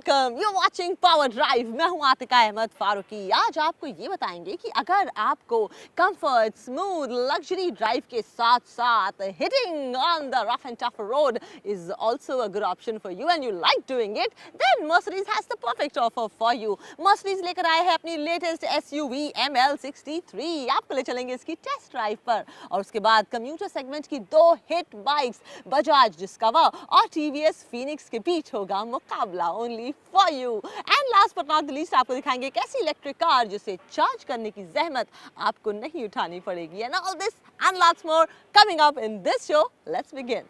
Welcome, you watching power drive. मैं हूं आतिका अहमद फारूकी। आज आपको ये बताएंगे कि अगर आपको कंफर्ट, स्मूथ, लग्जरी ड्राइव के साथ साथ hitting on the rough and tough road is also a good option for you and you like doing it, then Mercedes has the perfect offer for you. Mercedes लेकर आए हैं अपनी latest SUV ML63। आपको ले चलेंगे इसकी test drive पर और उसके बाद कम्यूटर सेगमेंट की दो हिट बाइक्स बजाज डिस्कवर और टीवीएस फीनिक्स के बीच होगा मुकाबला only for you. And last but not the least आपको दिखाएंगे एक ऐसी इलेक्ट्रिक कार जिसे चार्ज करने की जहमत आपको नहीं उठानी पड़ेगी। And all this and lots more coming up in this show. Let's begin.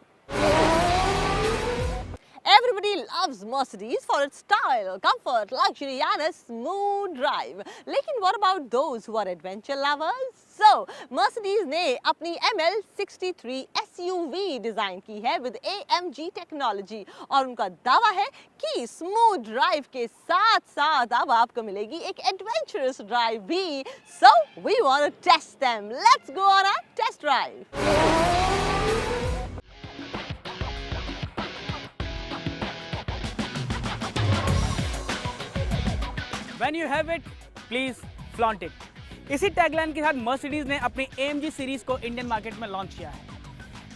Everybody loves Mercedes for its style, comfort, luxury and a smooth drive. लेकिन what about those who are adventure lovers? So, Mercedes ने अपनी ML63 SUV design की है with AMG technology और उनका दावा है कि स्मूथ ड्राइव के साथ साथ अब आपको मिलेगी एक एडवेंचरस ड्राइव भी। So, we want to test them. Let's go on a test drive. When you have it, please flaunt it. इसी टैगलाइन के साथ मर्सिडीज ने अपनी AMG सीरीज को इंडियन मार्केट में लॉन्च किया है।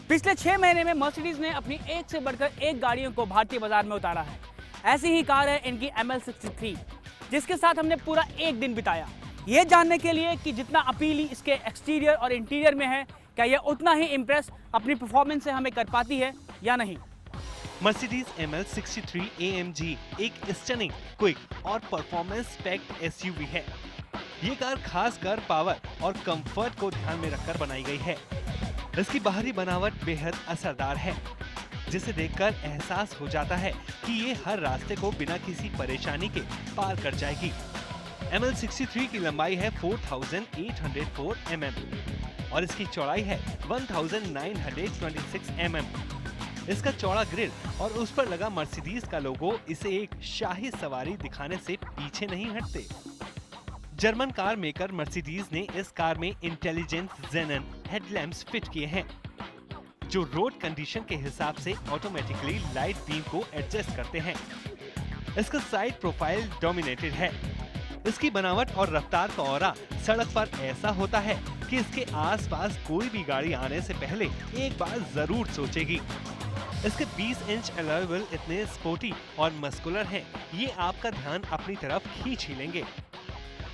पिछले 6 महीने में मर्सिडीज ने अपनी एक से बढ़कर एक गाड़ियों को भारतीय बाजार में उतारा है। ऐसी ही कार है इनकी ML63, जिसके साथ हमने पूरा एक दिन बिताया ये जानने के लिए कि जितना अपील इसके एक्सटीरियर और इंटीरियर में है, क्या यह उतना ही इम्प्रेस अपनी परफॉर्मेंस से हमें कर पाती है या नहीं। मर्सिडीज ML63 AMG एक स्टनिंग, क्विक और परफॉर्मेंस पैक्ड एसयूवी है। ये कार खासकर पावर और कंफर्ट को ध्यान में रखकर बनाई गई है। इसकी बाहरी बनावट बेहद असरदार है, जिसे देखकर एहसास हो जाता है कि ये हर रास्ते को बिना किसी परेशानी के पार कर जाएगी। ML63 की लंबाई है 4804 mm और इसकी चौड़ाई है 1926 mm। इसका चौड़ा ग्रिल और उस पर लगा मर्सिडीज का लोगो इसे एक शाही सवारी दिखाने से पीछे नहीं हटते। जर्मन कार मेकर मर्सिडीज ने इस कार में इंटेलिजेंट ज़ेनन हेडलैम्प्स फिट किए हैं, जो रोड कंडीशन के हिसाब से ऑटोमेटिकली लाइट बीम को एडजस्ट करते हैं। इसका साइड प्रोफाइल डोमिनेटेड है। इसकी बनावट और रफ्तार का ऑरा सड़क पर ऐसा होता है कि इसके आसपास कोई भी गाड़ी आने से पहले एक बार जरूर सोचेगी। इसके 20 इंच अलॉय व्हील इतने स्पोर्टी और मस्कुलर हैं, ये आपका ध्यान अपनी तरफ खींच ही लेंगे।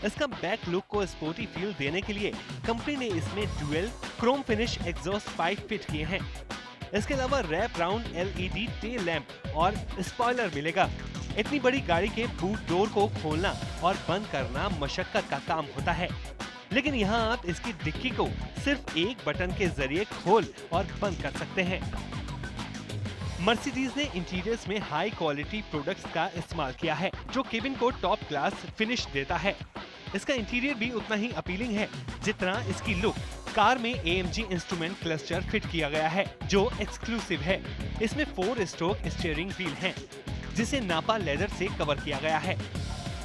इसका बैक लुक को स्पोर्टी फील देने के लिए कंपनी ने इसमें dual chrome finish exhaust pipe fit किए हैं। इसके अलावा wrap round LED tail lamp और स्पॉइलर मिलेगा। इतनी बड़ी गाड़ी के बूट डोर को खोलना और बंद करना मशक्कत का काम होता है, लेकिन यहाँ आप इसकी डिक्की को सिर्फ एक बटन के जरिए खोल और बंद कर सकते हैं। मर्सिडीज ने इंटीरियर्स में हाई क्वालिटी प्रोडक्ट्स का इस्तेमाल किया है, जो केबिन को टॉप क्लास फिनिश देता है। इसका इंटीरियर भी उतना ही अपीलिंग है जितना इसकी लुक। कार में AMG इंस्ट्रूमेंट क्लस्टर फिट किया गया है, जो एक्सक्लूसिव है। इसमें 4 स्ट्रोक स्टीयरिंग व्हील हैं, जिसे नापा लेदर से कवर किया गया है।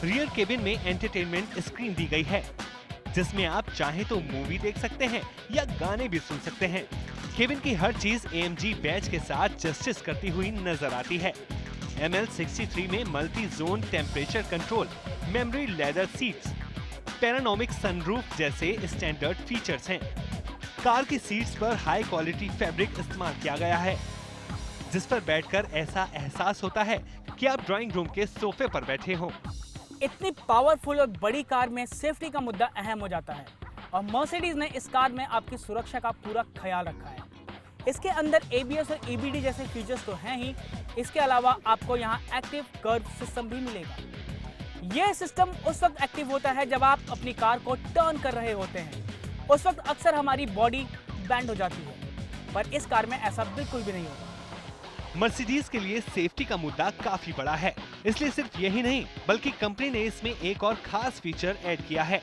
रियर केबिन में एंटरटेनमेंट स्क्रीन दी गई है, जिसमें आप चाहे तो मूवी देख सकते हैं या गाने भी सुन सकते हैं। केबिन की हर चीज AMG बैच के साथ जस्टिस करती हुई नजर आती है। ML63 में multi zone temperature control, memory leather seats, panoramic sunroof जैसे स्टैंडर्ड फीचर्स हैं। कार की सीट्स पर हाई क्वालिटी फैब्रिक इस्तेमाल किया गया है, जिस पर बैठकर ऐसा एहसास होता है कि आप ड्राइंग रूम के सोफे पर बैठे हो। इतनी पावरफुल और बड़ी कार में सेफ्टी का मुद्दा अहम हो जाता है और मर्सिडीज ने इस कार में आपकी सुरक्षा का पूरा ख्याल रखा है। इसके अंदर ABS और EBD जैसे फीचर्स तो हैं ही, इसके अलावा आपको यहाँ एक्टिव कर्व सिस्टम भी मिलेगा। यह सिस्टम उस वक्त एक्टिव होता है जब आप अपनी कार को टर्न कर रहे होते हैं। उस वक्त अक्सर हमारी बॉडी बैंड हो जाती है, पर इस कार में ऐसा बिल्कुल भी नहीं होगा। मर्सिडीज के लिए सेफ्टी का मुद्दा काफी बड़ा है, इसलिए सिर्फ यही नहीं बल्कि कंपनी ने इसमें एक और खास फीचर ऐड किया है।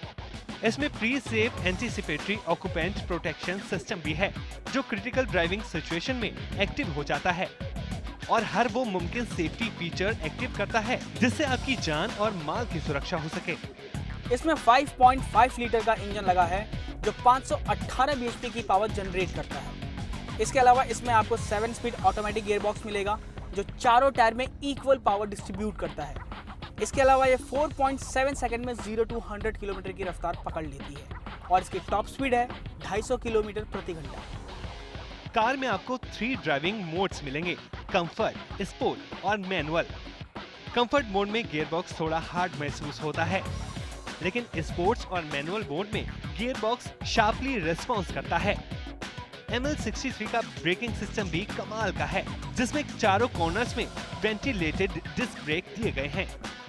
इसमें pre safe anticipatory occupant protection system भी है, जो क्रिटिकल ड्राइविंग सिचुएशन में एक्टिव हो जाता है और हर वो मुमकिन सेफ्टी फीचर एक्टिव करता है जिससे आपकी जान और माल की सुरक्षा हो सके। इसमें 5.5 लीटर का इंजन लगा है, जो 518 bhp की पावर जनरेट करता है। इसके अलावा इसमें आपको 7 स्पीड ऑटोमेटिक गियरबॉक्स मिलेगा, जो चारों टायर में इक्वल पावर डिस्ट्रीब्यूट करता है। इसके अलावा ये 4.7 सेकंड में 0 to 100 किलोमीटर की रफ्तार पकड़ लेती है और इसकी टॉप स्पीड है 250 किलोमीटर प्रति घंटा। कार में आपको 3 ड्राइविंग मोड्स मिलेंगे, कंफर्ट, स्पोर्ट और मैनुअल। कंफर्ट मोड में गियर बॉक्स थोड़ा हार्ड महसूस होता है, लेकिन स्पोर्ट्स और मैनुअल मोड में गियर बॉक्स शार्पली रिस्पॉन्स करता है। ML63 का ब्रेकिंग सिस्टम भी कमाल का है, जिसमें चारों कॉर्नर्स में वेंटिलेटेड डिस्क ब्रेक दिए गए हैं।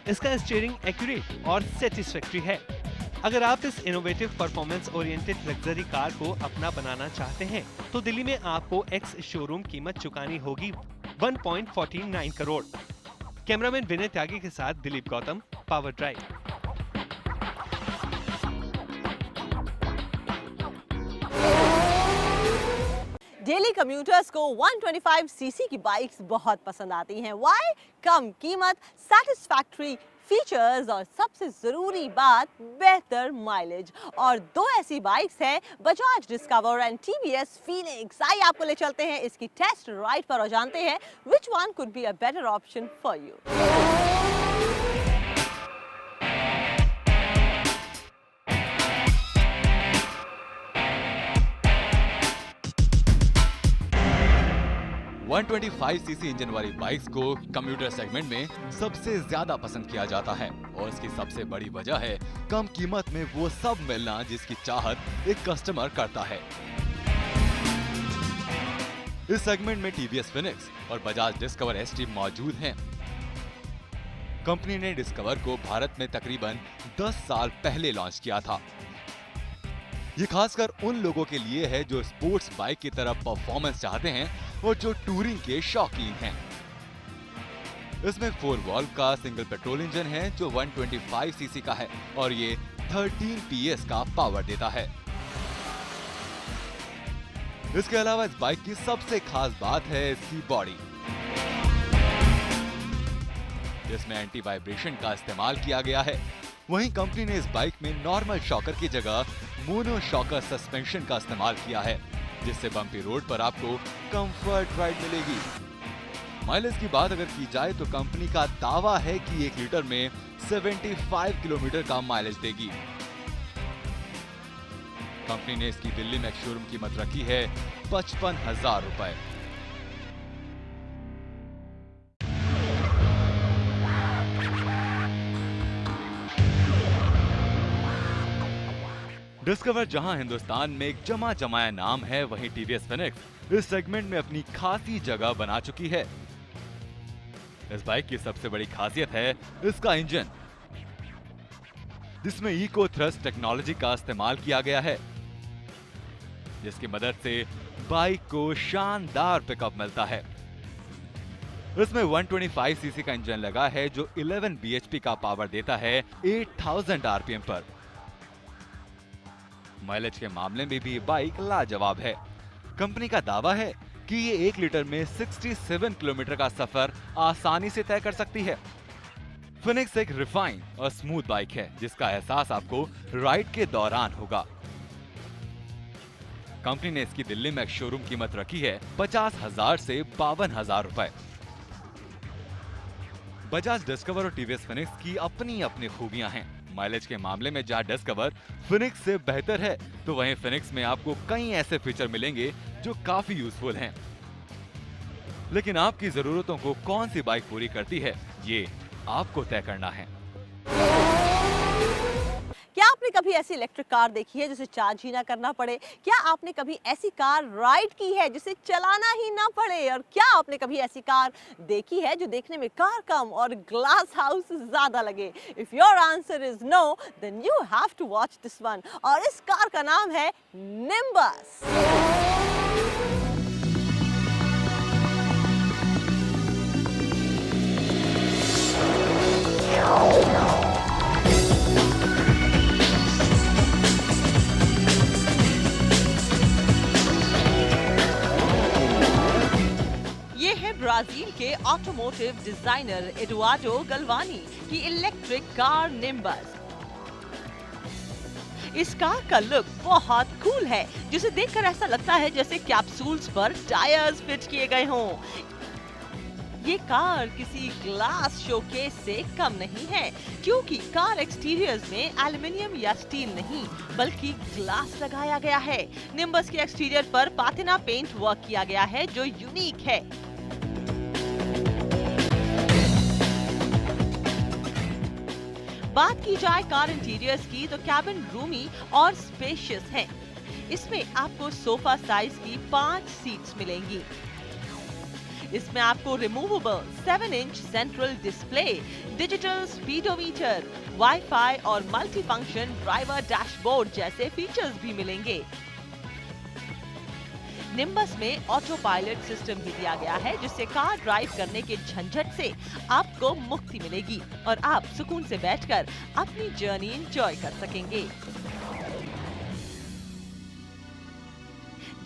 इसका स्टीयरिंग एक्यूरेट और सेटिस्फैक्टरी है। अगर आप इस innovative performance oriented luxury car को अपना बनाना चाहते हैं, तो दिल्ली में आपको एक्स शोरूम कीमत चुकानी होगी 1.49 करोड़। कैमरामैन विनय त्यागी के साथ Dilip Gautam, power drive. Daily commuters को 125 सीसी की बाइक्स बहुत पसंद आती हैं। वाई? कम कीमत, सैटिस्फैक्टरी फीचर्स और सबसे जरूरी बात, बेहतर माइलेज। और 2 ऐसी बाइक्स हैं, Bajaj discover and TVS Phoenix. आइए आपको ले चलते हैं इसकी टेस्ट राइड पर और जानते हैं which one could be a better option for you. One 125 CC engine वाली बाइक्स को कम्यूटर सेगमेंट में सबसे ज्यादा पसंद किया जाता है और इसकी सबसे बड़ी वजह है कम कीमत में वो सब मिलना जिसकी चाहत एक कस्टमर करता है। इस सेगमेंट में TVS फिनिक्स और बजाज डिस्कवर ST मौजूद हैं। कंपनी ने डिस्कवर को भारत में तकरीबन 10 साल पहले लॉन्च किया था। ये खासकर उन लोगों के लिए है जो स्पोर्ट्स बाइक की तरफ परफॉर्मेंस चाहते हैं और जो टूरिंग के शौकीन हैं। इसमें 4 वॉल्व का सिंगल पेट्रोल इंजन है जो 125 सीसी का है और ये 13 PS का पावर देता है। इसके अलावा इस बाइक की सबसे खास बात है इसकी बॉडी, जिसमें एंटी वाइब्रेशन का इस्तेमाल किया गया है। वहीं कंपनी ने इस बाइक में नॉर्मल शॉकर की जगह मोनो शॉकर सस्पेंशन का इस्तेमाल किया है, जिससे बम्पी रोड पर आपको कंफर्ट राइड मिलेगी। माइलेज की बात अगर की जाए तो कंपनी का दावा है कि 1 लीटर में 75 किलोमीटर का माइलेज देगी। कंपनी ने इसकी दिल्ली में शोरूम कीमत रखी है 55,000 रुपए। डिस्कवर जहां हिंदुस्तान में एक जमा जमाया नाम है, वहीं TVS फिनिक्स इस सेगमेंट में अपनी खासी जगह बना चुकी है। इस बाइक की सबसे बड़ी खासियत है इसका इंजन, जिसमें इको थ्रस्ट टेक्नोलॉजी का इस्तेमाल किया गया है, जिसकी मदद से बाइक को शानदार पिकअप मिलता है। इसमें 125 सीसी का इंजन लगा है जो 11 bhp का पावर देता है 8000 RPM पर। माइलेज के मामले में भी बाइक लाजवाब है। कंपनी का दावा है कि ये 1 लीटर में 67 किलोमीटर का सफर आसानी से तय कर सकती है। फिनिक्स एक रिफाइन और स्मूथ बाइक है जिसका एहसास आपको राइड के दौरान होगा। कंपनी ने इसकी दिल्ली में शोरूम कीमत रखी है 50,000 से 52,000 रुपए। बजाज डिस्कवर और TVS फिनिक्स की अपनी अपनी खूबियां हैं। माइलेज के मामले में जहां डिस्कवर फिनिक्स से बेहतर है, तो वहीं फिनिक्स में आपको कई ऐसे फीचर मिलेंगे जो काफी यूजफुल हैं। लेकिन आपकी जरूरतों को कौन सी बाइक पूरी करती है, ये आपको तय करना है। क्या आपने कभी ऐसी इलेक्ट्रिक कार देखी है जिसे चार्ज ही ना करना पड़े? क्या आपने कभी ऐसी कार राइड की है जिसे चलाना ही ना पड़े? और क्या आपने कभी ऐसी कार देखी है जो देखने में कार कम और ग्लास हाउस ज्यादा लगे? If your answer is no, then you have to watch this one. और इस कार का नाम है निम्बस। ये है ब्राजील के ऑटोमोटिव डिजाइनर एडुआर्डो गलवानी की इलेक्ट्रिक कार निम्बस। इस कार का लुक बहुत कूल है, जिसे देखकर ऐसा लगता है जैसे कैप्सूल्स पर टायर्स फिट किए गए हों। ये कार किसी ग्लास शोकेस से कम नहीं है, क्योंकि कार एक्सटीरियर्स में एल्युमिनियम या स्टील नहीं बल्कि ग्लास लगाया गया है। निम्बस के एक्सटीरियर पर पाटिना पेंट वर्क किया गया है जो यूनिक है। बात की जाए कार इंटीरियर्स की तो कैबिन रूमी और स्पेशियस है। इसमें आपको सोफा साइज की 5 सीट्स मिलेंगी। इसमें आपको removable 7 inch central display, digital speedometer, wifi और मल्टी फंक्शन ड्राइवर डैशबोर्ड जैसे फीचर्स भी मिलेंगे। निम्बस में ऑटो पायलट सिस्टम भी दिया गया है, जिससे कार ड्राइव करने के झंझट से आपको मुक्ति मिलेगी और आप सुकून से बैठकर अपनी जर्नी एंजॉय कर सकेंगे।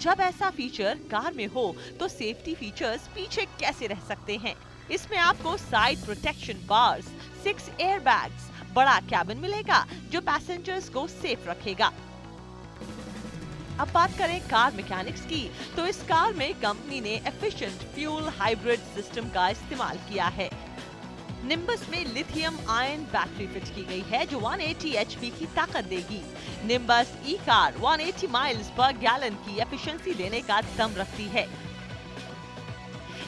जब ऐसा फीचर कार में हो तो सेफ्टी फीचर्स पीछे कैसे रह सकते हैं। इसमें आपको साइड प्रोटेक्शन बार्स, 6 एयरबैग्स, बड़ा कैबिन मिलेगा जो पैसेंजर्स को सेफ रखेगा। अब बात करें कार मैकेनिक्स की, तो इस कार में कंपनी ने एफिशिएंट फ्यूल हाइब्रिड सिस्टम का इस्तेमाल किया है। निम्बस में लिथियम आयन बैटरी फिट की गई है जो 180 HP की ताकत देगी। निम्बस ई कार 180 माइल्स पर गैलन की एफिशिएंसी देने का दम रखती है।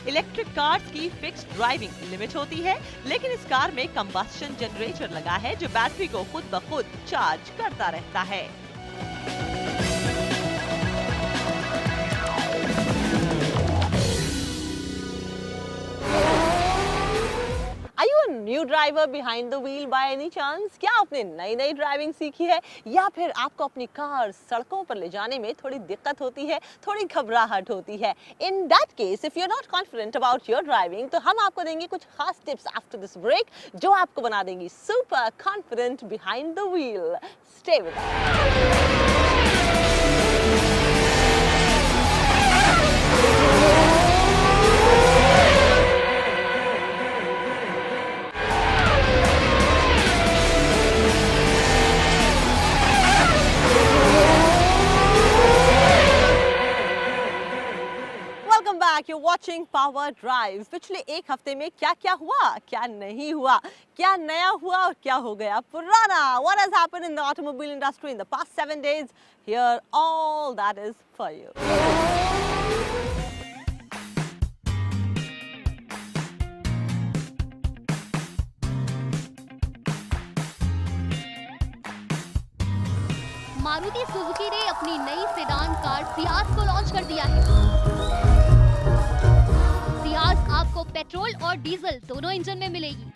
इलेक्ट्रिक कार्स की फिक्स्ड ड्राइविंग लिमिट होती है, लेकिन इस कार में कंबस्शन जनरेटर लगा है जो बैटरी को खुद ब खुद चार्ज करता रहता है। Are you a new driver behind the wheel by any chance? क्या आपने नई ड्राइविंग सीखी है या फिर आपको अपनी कार सड़कों पर ले जाने में थोड़ी दिक्कत होती है, थोड़ी घबराहट होती है? In that case, if you're not confident about your driving, तो हम आपको देंगे कुछ खास टिप्स after this break जो आपको बना देंगी super confident behind the wheel. Stay with us. You're watching Power Drive. पिछले एक हफ्ते में क्या क्या हुआ, क्या नहीं हुआ, क्या नया हुआ और क्या हो गया पुराना? What has happened in the automobile industry in the past 7 days? Here, all that is for you. Maruti Suzuki ने अपनी नई सेडान कार सियाज को लॉन्च कर दिया है। सियाज आपको पेट्रोल और डीजल दोनों इंजन में मिलेगी।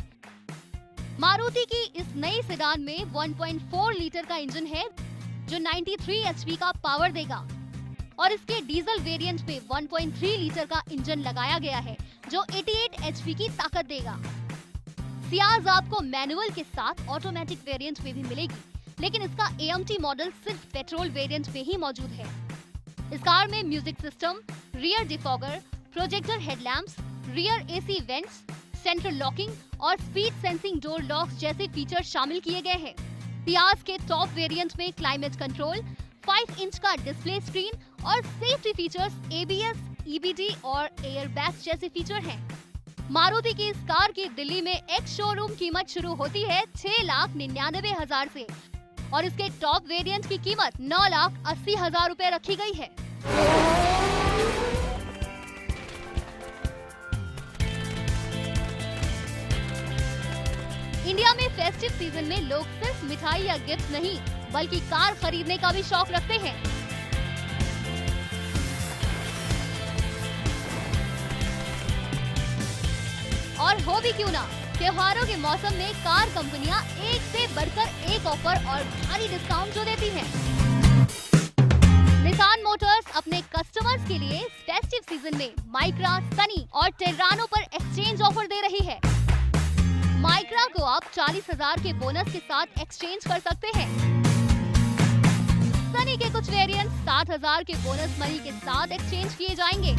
मारुति की इस नई सेडान में 1.4 लीटर का इंजन है जो 93 HP का पावर देगा और इसके डीजल वेरिएंट पे 1.3 लीटर का इंजन लगाया गया है जो 88 HP की ताकत देगा। सियाज आपको मैनुअल के साथ ऑटोमेटिक वेरिएंट में भी मिलेगी, लेकिन इसका AMT मॉडल सिर्फ पेट्रोल वेरिएंट में ही मौजूद है। इस कार में music system, rear defogger, projector headlamps, rear AC vents, central locking और स्पीड सेंसिंग डोर लॉक्स जैसे फीचर शामिल किए गए हैं। सियाज के टॉप वेरिएंट में क्लाइमेट कंट्रोल, 5 इंच का डिस्प्ले स्क्रीन और सेफ्टी फीचर्स ABS, EBD और एयर बैग्स जैसे फीचर हैं। मारुति की इस कार की दिल्ली में एक्स शोरूम कीमत शुरू होती है 6,99,000 से और इसके टॉप वेरिएंट की कीमत 9,80,000 रुपए रखी गई है। इंडिया में फेस्टिव सीजन में लोग सिर्फ मिठाई या गिफ्ट नहीं बल्कि कार खरीदने का भी शौक रखते हैं। और हो भी क्यों ना, त्योहारों के मौसम में कार कंपनियां एक से बढ़कर एक ऑफर और भारी डिस्काउंट जो देती हैं। निसान मोटर्स अपने कस्टमर्स के लिए फेस्टिव सीजन में माइक्रा, सनी और टेरानो पर एक्सचेंज ऑफर दे रही है। माइक्रा को आप 40,000 के बोनस के साथ एक्सचेंज कर सकते हैं। सनी के कुछ वेरिएंट 60,000 के बोनस मनी के साथ एक्सचेंज किए जाएंगे।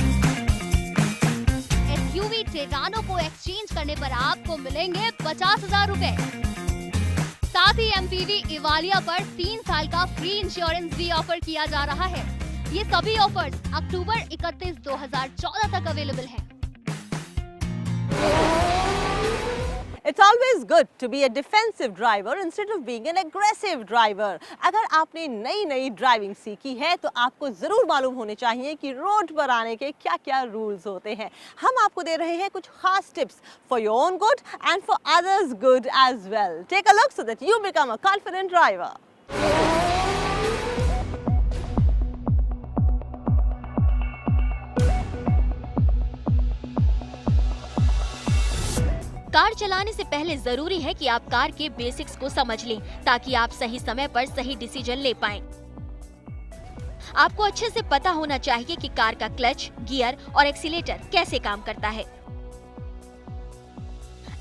SUV टेरानो को एक्सचेंज करने पर आपको मिलेंगे 50,000 रुपए। साथ ही MPV इवालिया पर 3 साल का फ्री इंश्योरेंस भी ऑफर किया जा रहा है। ये सभी ऑफर्स अक्टूबर 31, 2014 तक अवेलेबल हैं। It's always good to be a defensive driver instead of being an aggressive driver. अगर आपने नई ड्राइविंग सीखी है तो आपको ज़रूर मालूम होने चाहिए कि रोड पर आने के क्या-क्या रूल्स होते हैं। हम आपको दे रहे हैं कुछ खास tips for your own good and for others' good as well. Take a look so that you become a confident driver. Car चलाने से पहले जरूरी है कि आप कार के बेसिक्स को समझ लें ताकि आप सही समय पर सही डिसीजन ले पाएं। आपको अच्छे से पता होना चाहिए कि कार का क्लच, गियर और एक्सीलेटर कैसे काम करता है।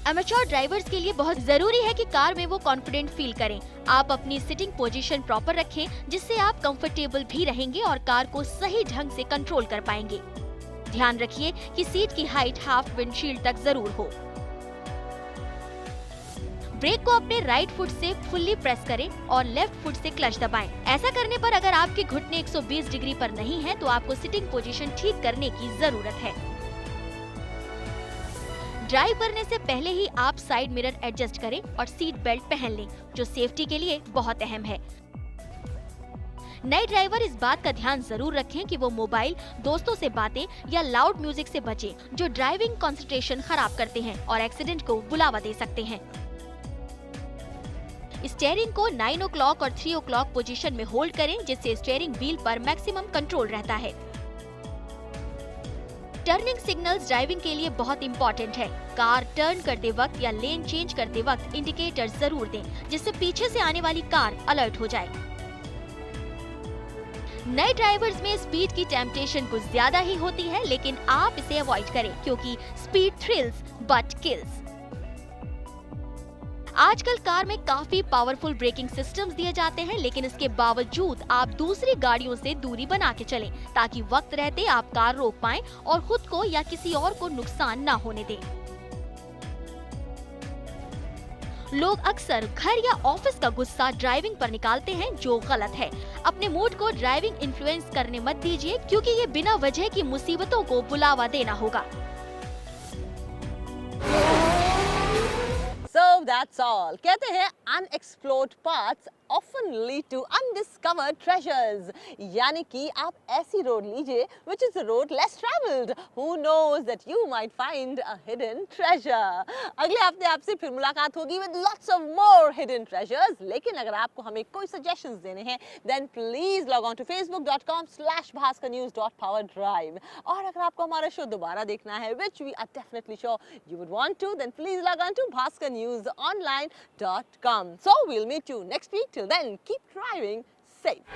एमेच्योर ड्राइवर्स के लिए बहुत जरूरी है कि कार में वो कॉन्फिडेंट फील करें। आप अपनी सिटिंग पोजीशन प्रॉपर रखें जिससे आप कंफर्टेबल भी रहेंगे और कार को सही ढंग से कंट्रोल कर पाएंगे। ध्यान रखिए कि सीट की हाइट हाफ विंडशील्ड तक जरूर हो। ब्रेक को अपने राइट फुट से फुल्ली प्रेस करें और लेफ्ट फुट से क्लच दबाएं। ऐसा करने पर अगर आपके घुटने 120 डिग्री पर नहीं है तो आपको सिटिंग पोजीशन ठीक करने की जरूरत है। ड्राइव करने से पहले ही आप साइड मिरर एडजस्ट करें और सीट बेल्ट पहन लें, जो सेफ्टी के लिए बहुत अहम है। नए ड्राइवर इस बात का ध्यान जरूर रखें कि वो मोबाइल, दोस्तों से बातें या लाउड म्यूजिक से बचें, जो ड्राइविंग कंसंट्रेशन खराब करते हैं और एक्सीडेंट को बुलावा दे सकते हैं। स्टीयरिंग को 9 o'clock और 3 o'clock पोजीशन में होल्ड करें जिससे स्टीयरिंग व्हील पर मैक्सिमम कंट्रोल रहता है। टर्निंग सिग्नल्स ड्राइविंग के लिए बहुत इंपॉर्टेंट है। कार टर्न करते वक्त या लेन चेंज करते वक्त इंडिकेटर जरूर दें जिससे पीछे से आने वाली कार अलर्ट हो जाए। नए ड्राइवर्स में स्पीड की टेम्पटेशन कुछ ज्यादा ही होती है, लेकिन आप इसे अवॉइड करें क्योंकि स्पीड थ्रिल्स बट किल्स। आजकल कार में काफी पावरफुल ब्रेकिंग सिस्टम्स दिए जाते हैं, लेकिन इसके बावजूद आप दूसरी गाड़ियों से दूरी बना के चलें ताकि वक्त रहते आप कार रोक पाएं और खुद को या किसी और को नुकसान न होने दें। लोग अक्सर घर या ऑफिस का गुस्सा ड्राइविंग पर निकालते हैं, जो गलत है। अपने मूड को ड्राइविंग इन्फ्लुएंस करने मत दीजिए क्योंकि ये बिना वजह की मुसीबतों को बुलावा देना होगा। So that's all. कहते हैं unexplored paths often lead to undiscovered treasures. यानी कि आप ऐसी रोड लीजिए which is a road less traveled. Who knows that you might find a hidden treasure. अगले हफ्ते आपसे फिर मुलाकात होगी with lots of more hidden treasures. लेकिन अगर आपको हमें कोई suggestions देने हैं then please log on to facebook.com/bhaskarnews.powerdrive. और अगर आपको हमारा शो दोबारा देखना है which we are definitely sure you would want to, then please log on to bhaskarnewsonline.com. So we'll meet you next week. Till then, keep driving safe.